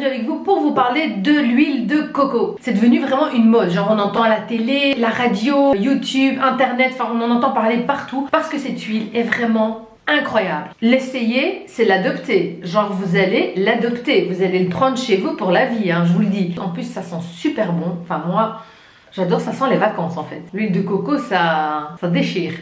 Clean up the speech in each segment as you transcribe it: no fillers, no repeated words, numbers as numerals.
avec vous pour vous parler de l'huile de coco. C'est devenu vraiment une mode, genre on entend à la télé, la radio, YouTube, internet, enfin on en entend parler partout parce que cette huile est vraiment incroyable. L'essayer, c'est l'adopter. Genre vous allez l'adopter, vous allez le prendre chez vous pour la vie, hein, je vous le dis. En plus ça sent super bon, enfin moi j'adore, ça sent les vacances en fait. L'huile de coco ça déchire.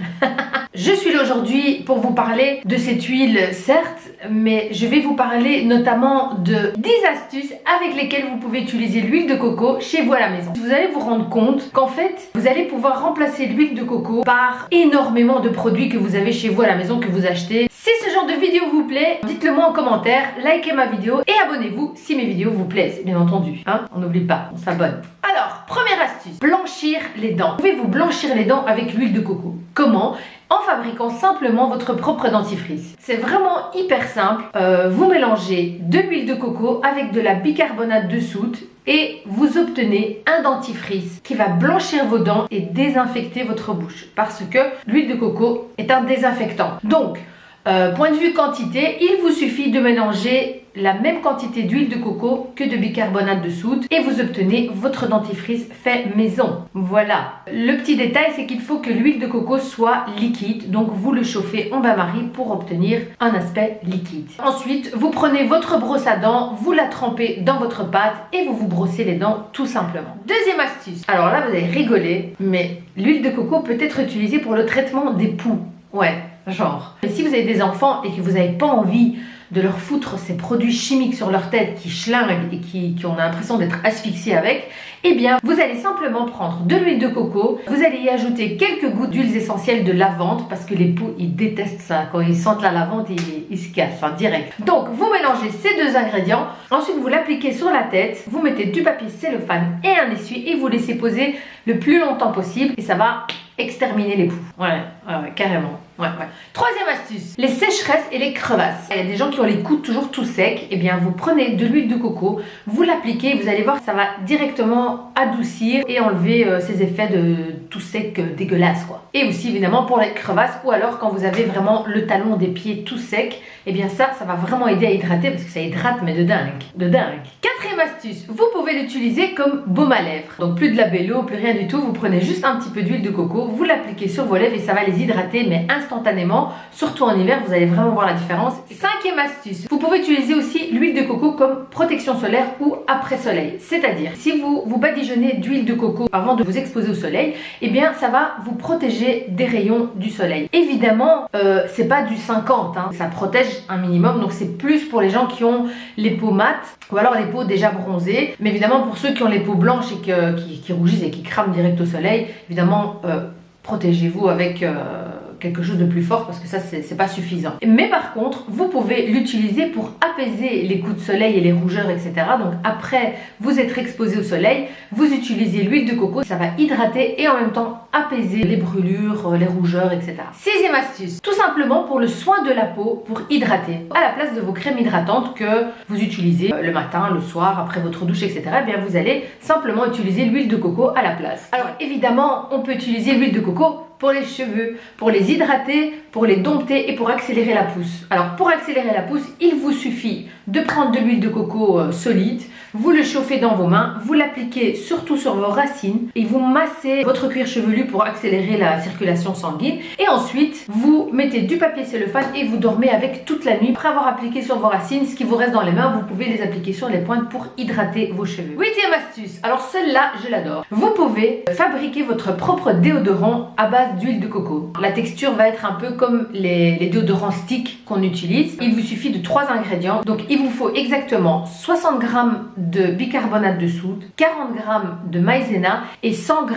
Je suis là aujourd'hui pour vous parler de cette huile, certes, mais je vais vous parler notamment de 10 astuces avec lesquelles vous pouvez utiliser l'huile de coco chez vous à la maison. Vous allez vous rendre compte qu'en fait, vous allez pouvoir remplacer l'huile de coco par énormément de produits que vous avez chez vous à la maison, que vous achetez. Si ce genre de vidéo vous plaît, dites-le moi en commentaire, likez ma vidéo et abonnez-vous si mes vidéos vous plaisent, bien entendu. Hein, on n'oublie pas, on s'abonne. Alors, première astuce, blanchir les dents. Vous pouvez vous blanchir les dents avec l'huile de coco. Comment ? En fabriquant simplement votre propre dentifrice. C'est vraiment hyper simple. Vous mélangez de l'huile de coco avec de la bicarbonate de soude et vous obtenez un dentifrice qui va blanchir vos dents et désinfecter votre bouche parce que l'huile de coco est un désinfectant. Donc, point de vue quantité, il vous suffit de mélanger la même quantité d'huile de coco que de bicarbonate de soude et vous obtenez votre dentifrice fait maison. Voilà. Le petit détail, c'est qu'il faut que l'huile de coco soit liquide, donc vous le chauffez en bain-marie pour obtenir un aspect liquide. Ensuite, vous prenez votre brosse à dents, vous la trempez dans votre pâte et vous vous brossez les dents tout simplement. Deuxième astuce. Alors là, vous allez rigoler, mais l'huile de coco peut être utilisée pour le traitement des poux. Ouais, genre. Et si vous avez des enfants et que vous n'avez pas envie de leur foutre ces produits chimiques sur leur tête qui schlinguent et qui ont l'impression d'être asphyxiés avec, eh bien, vous allez simplement prendre de l'huile de coco, vous allez y ajouter quelques gouttes d'huiles essentielles de lavande parce que les poux, ils détestent ça. Quand ils sentent la lavande, ils se cassent, hein, direct. Donc, vous mélangez ces deux ingrédients, ensuite vous l'appliquez sur la tête, vous mettez du papier cellophane et un essuie et vous laissez poser le plus longtemps possible et ça va exterminer les poux. Ouais, carrément. Ouais. Troisième astuce, les sécheresses et les crevasses. Il y a des gens qui ont les coudes toujours tout secs. Eh bien, vous prenez de l'huile de coco, vous l'appliquez, vous allez voir que ça va directement adoucir et enlever ces effets de tout sec dégueulasse, quoi. Et aussi, évidemment, pour les crevasses ou alors quand vous avez vraiment le talon des pieds tout sec, eh bien ça va vraiment aider à hydrater parce que ça hydrate, mais de dingue. De dingue. Quatrième astuce, vous pouvez l'utiliser comme baume à lèvres. Donc plus de labello, plus rien du tout. Vous prenez juste un petit peu d'huile de coco, vous l'appliquez sur vos lèvres et ça va les hydrater, mais instantanément. Surtout en hiver, vous allez vraiment voir la différence. Cinquième astuce, vous pouvez utiliser aussi l'huile de coco comme protection solaire ou après soleil. C'est-à-dire, si vous badigeonnez d'huile de coco avant de vous exposer au soleil, eh bien ça va vous protéger des rayons du soleil. Évidemment, c'est pas du 50, hein. Ça protège un minimum, donc c'est plus pour les gens qui ont les peaux mates ou alors les peaux déjà bronzées. Mais évidemment, pour ceux qui ont les peaux blanches et qui rougissent et qui crament direct au soleil, évidemment, protégez-vous avec quelque chose de plus fort parce que ça c'est pas suffisant. Mais par contre, vous pouvez l'utiliser pour apaiser les coups de soleil et les rougeurs, etc. Donc après vous être exposé au soleil, vous utilisez l'huile de coco, ça va hydrater et en même temps apaiser les brûlures, les rougeurs, etc. Sixième astuce, tout simplement pour le soin de la peau, pour hydrater. À la place de vos crèmes hydratantes que vous utilisez le matin, le soir, après votre douche, etc. Eh bien vous allez simplement utiliser l'huile de coco à la place. Alors évidemment, on peut utiliser l'huile de coco pour les cheveux, pour les hydrater, pour les dompter et pour accélérer la pousse. Alors pour accélérer la pousse, il vous suffit de prendre de l'huile de coco solide, vous le chauffez dans vos mains, vous l'appliquez surtout sur vos racines et vous massez votre cuir chevelu pour accélérer la circulation sanguine. Et ensuite, vous mettez du papier cellophane et vous dormez avec toute la nuit. Après avoir appliqué sur vos racines, ce qui vous reste dans les mains, vous pouvez les appliquer sur les pointes pour hydrater vos cheveux. Huitième astuce, alors celle-là, je l'adore. Vous pouvez fabriquer votre propre déodorant à base d'huile de coco. La texture va être un peu comme les déodorants sticks qu'on utilise. Il vous suffit de 3 ingrédients. Donc il vous faut exactement 60 g de bicarbonate de soude, 40 g de maïzena et 100 g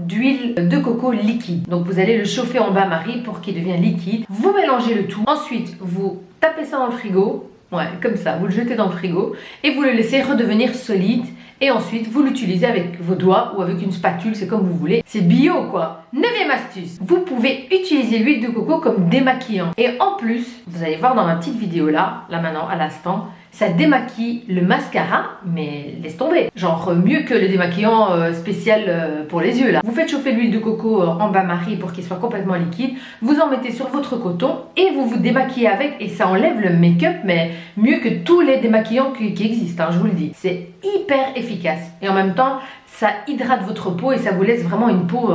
d'huile de coco liquide. Donc vous allez le chauffer en bain-marie pour qu'il devienne liquide. Vous mélangez le tout. Ensuite, vous tapez ça dans le frigo. Ouais, comme ça, vous le jetez dans le frigo et vous le laissez redevenir solide. Et ensuite, vous l'utilisez avec vos doigts ou avec une spatule, c'est comme vous voulez. C'est bio, quoi. Neuvième astuce, vous pouvez utiliser l'huile de coco comme démaquillant. Et en plus, vous allez voir dans ma petite vidéo là maintenant, à l'instant, Ça démaquille le mascara, mais laisse tomber. Genre mieux que le démaquillant spécial pour les yeux là. Vous faites chauffer l'huile de coco en bain-marie pour qu'il soit complètement liquide. Vous en mettez sur votre coton et vous vous démaquillez avec et ça enlève le make-up, mais mieux que tous les démaquillants qui existent, hein, je vous le dis. C'est hyper efficace et en même temps, ça hydrate votre peau et ça vous laisse vraiment une peau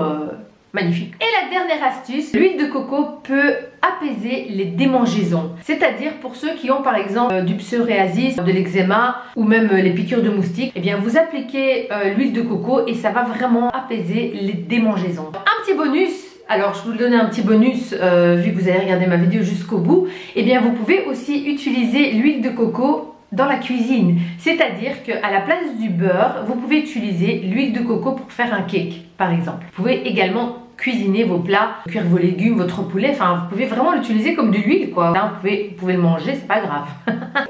magnifique. Et la dernière astuce, l'huile de coco peut apaiser les démangeaisons. C'est-à-dire pour ceux qui ont par exemple du psoriasis, de l'eczéma ou même les piqûres de moustiques, eh bien vous appliquez l'huile de coco et ça va vraiment apaiser les démangeaisons. Un petit bonus. Alors je vais vous donner un petit bonus vu que vous avez regardé ma vidéo jusqu'au bout. Eh bien vous pouvez aussi utiliser l'huile de coco dans la cuisine, c'est-à-dire qu'à la place du beurre, vous pouvez utiliser l'huile de coco pour faire un cake, par exemple. Vous pouvez également cuisiner vos plats, cuire vos légumes, votre poulet, enfin vous pouvez vraiment l'utiliser comme de l'huile quoi. Là, vous pouvez le manger, c'est pas grave.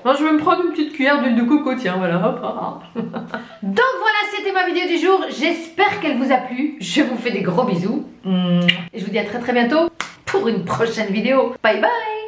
Moi je vais me prendre une petite cuillère d'huile de coco, tiens, voilà, hop. Donc voilà, c'était ma vidéo du jour, j'espère qu'elle vous a plu. Je vous fais des gros bisous. Et je vous dis à très bientôt pour une prochaine vidéo. Bye bye.